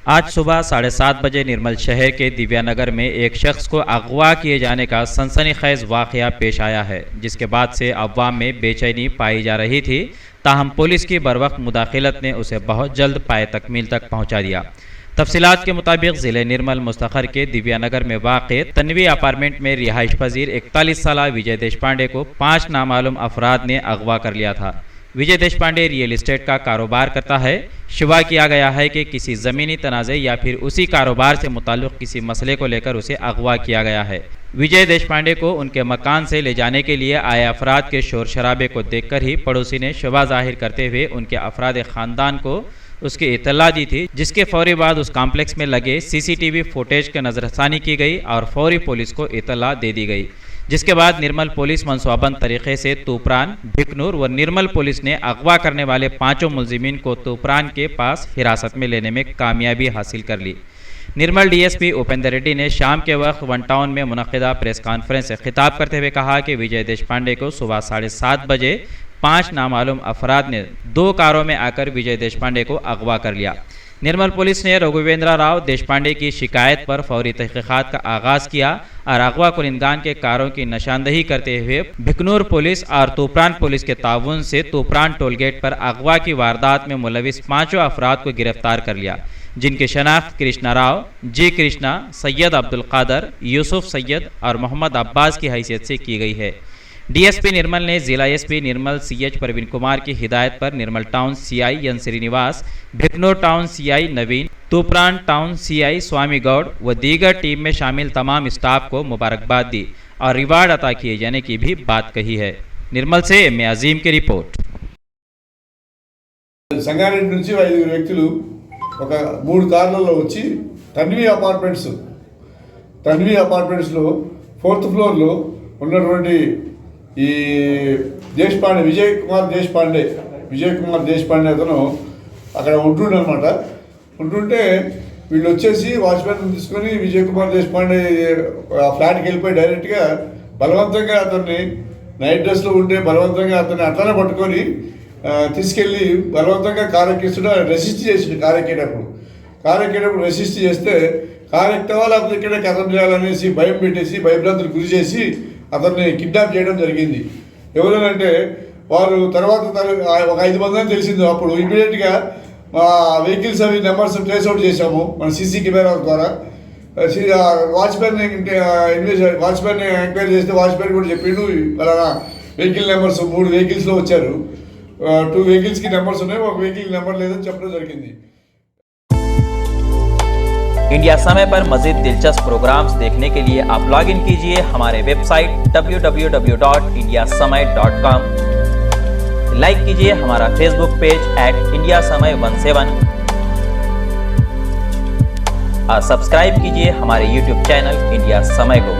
आज सुबह 7:30 बजे निर्मल शहर के दिव्यानगर में एक शख्स को अगवा किए जाने का सनसनीखेज वाक़या पेश आया है, जिसके बाद से अवाम में बेचैनी पाई जा रही थी। ताहम पुलिस की बरवक्त मुदाखिलत ने उसे बहुत जल्द पाए तकमील तक पहुंचा दिया। तफसीलात के मुताबिक ज़िले निर्मल मुस्तखर के दिव्यानगर में वाक़ तन्वी अपार्टमेंट में रिहाइश पजीर 41 साला विजय देशपांडे को 5 नामालूम अफराद ने अगवा कर लिया था। विजय देशपांडे रियल इस्टेट का कारोबार करता है। शिवा किया गया है कि किसी ज़मीनी तनाज़े या फिर उसी कारोबार से मुताल्लिक़ किसी मसले को लेकर उसे अगवा किया गया है। विजय देशपांडे को उनके मकान से ले जाने के लिए आए अफराद के शोर शराबे को देखकर ही पड़ोसी ने शुबा जाहिर करते हुए उनके अफराद ख़ानदान को उसकी इत्तला दी थी, जिसके फौरी बाद उस कॉम्प्लेक्स में लगे CCTV फुटेज की नज़रसानी की गई और फौरी पुलिस को इत्तला दे दी गई, जिसके बाद निर्मल पुलिस मनसूबाबंद तरीके से तूप्रान, भिकनूर व निर्मल पुलिस ने अगवा करने वाले 5 मुलजिमीन को तूप्रान के पास हिरासत में लेने में कामयाबी हासिल कर ली। निर्मल DSP उपेंद्र रेड्डी ने शाम के वक्त वन टाउन में मुनक़िदा प्रेस कॉन्फ्रेंस से खिताब करते हुए कहा कि विजय देशपांडे को सुबह 7:30 बजे 5 नामालूम अफराद ने 2 कारों में आकर विजय देशपांडे को अगवा कर लिया। निर्मल पुलिस ने रघुवेंद्र राव देशपांडे की शिकायत पर फौरी तहक़ीक़ात का आगाज़ किया और अगवा कुरिंदगान के कारों की निशानदही करते हुए भिकनूर पुलिस और तूप्रान पुलिस के ताउन से तूप्रान टोल गेट पर अगवा की वारदात में मुलविस 5 अफराद को गिरफ्तार कर लिया, जिनकी शनाख्त कृष्णा राव, जी कृष्णा, सैयद अब्दुल कादर, यूसुफ सैयद और मोहम्मद अब्बास की हैसियत से की गई है। DSP निर्मल ने जिला SP निर्मल CH प्रवीण कुमार की हिदायत पर Nirmal town CI N Srinivas, Bhiknoor town CI Naveen, Toopran town CI Swamy Goud व दीगर टीम में शामिल तमाम स्टाफ को मुबारकबाद दी और रिवार्ड अता किए जाने की भी बात कही है। निर्मल से M.A. अजीम की रिपोर्ट। సంగారెడ్డి నుంచి 5 వ్యక్తులు ఒక 3 కార్లలో వచ్చి తన్వి అపార్ట్మెంట్స్లో 4th ఫ్లోర్లో ఉన్నటువంటి ఈ దేశపాండే విజయ్ కుమార్ దేశపాండే అతను అక్కడ ఉంటుండనమాట. ఉంటుంటే వీళ్ళు వచ్చేసి వాచ్మెన్ తీసుకొని విజయ్ కుమార్ దేశపాండే ఆ ఫ్లాట్కి వెళ్ళిపోయి డైరెక్ట్గా బలవంతంగా అతన్ని నైట్ డ్రెస్లో ఉంటే బలవంతంగా అతన్ని అట్లనే పట్టుకొని తీసుకెళ్ళి బలవంతంగా కారు ఎక్కిస్తుంటే రెసిస్ట్ చేసిండు. కారు ఎక్కేటప్పుడు రెసిస్ట్ చేస్తే కారు ఎక్కవా లేకపోతే ఇక్కడే కథం చేయాలనేసి భయం పెట్టేసి భయభ్రాంతులు గురి చేసి అతన్ని కిడ్నాప్ చేయడం జరిగింది. ఎవరంటే వారు తర్వాత ఒక 5 మంది అని తెలిసింది. అప్పుడు ఇమీడియట్గా వెహికల్స్ అవి నెంబర్స్ ట్రేస్ అవుట్ చేశాము మన CC కెమెరా ద్వారా. వాచ్మెన్ ఎంక్వైరీ చేస్తే వాచ్మెన్ కూడా చెప్పిండు అలానా వెహికల్ నెంబర్స్ 3 వెహికల్స్లో వచ్చారు. 2 వెహికల్స్కి నెంబర్స్ ఉన్నాయి, ఒక వెహికల్ నెంబర్ లేదని చెప్పడం జరిగింది. इंडिया समय पर मज़ीद दिलचस्प प्रोग्राम्स देखने के लिए आप लॉग इन कीजिए हमारे वेबसाइट www.indiasamay.com। लाइक कीजिए हमारा फेसबुक पेज @indiasamay17 और सब्सक्राइब कीजिए हमारे YouTube चैनल इंडिया समय को।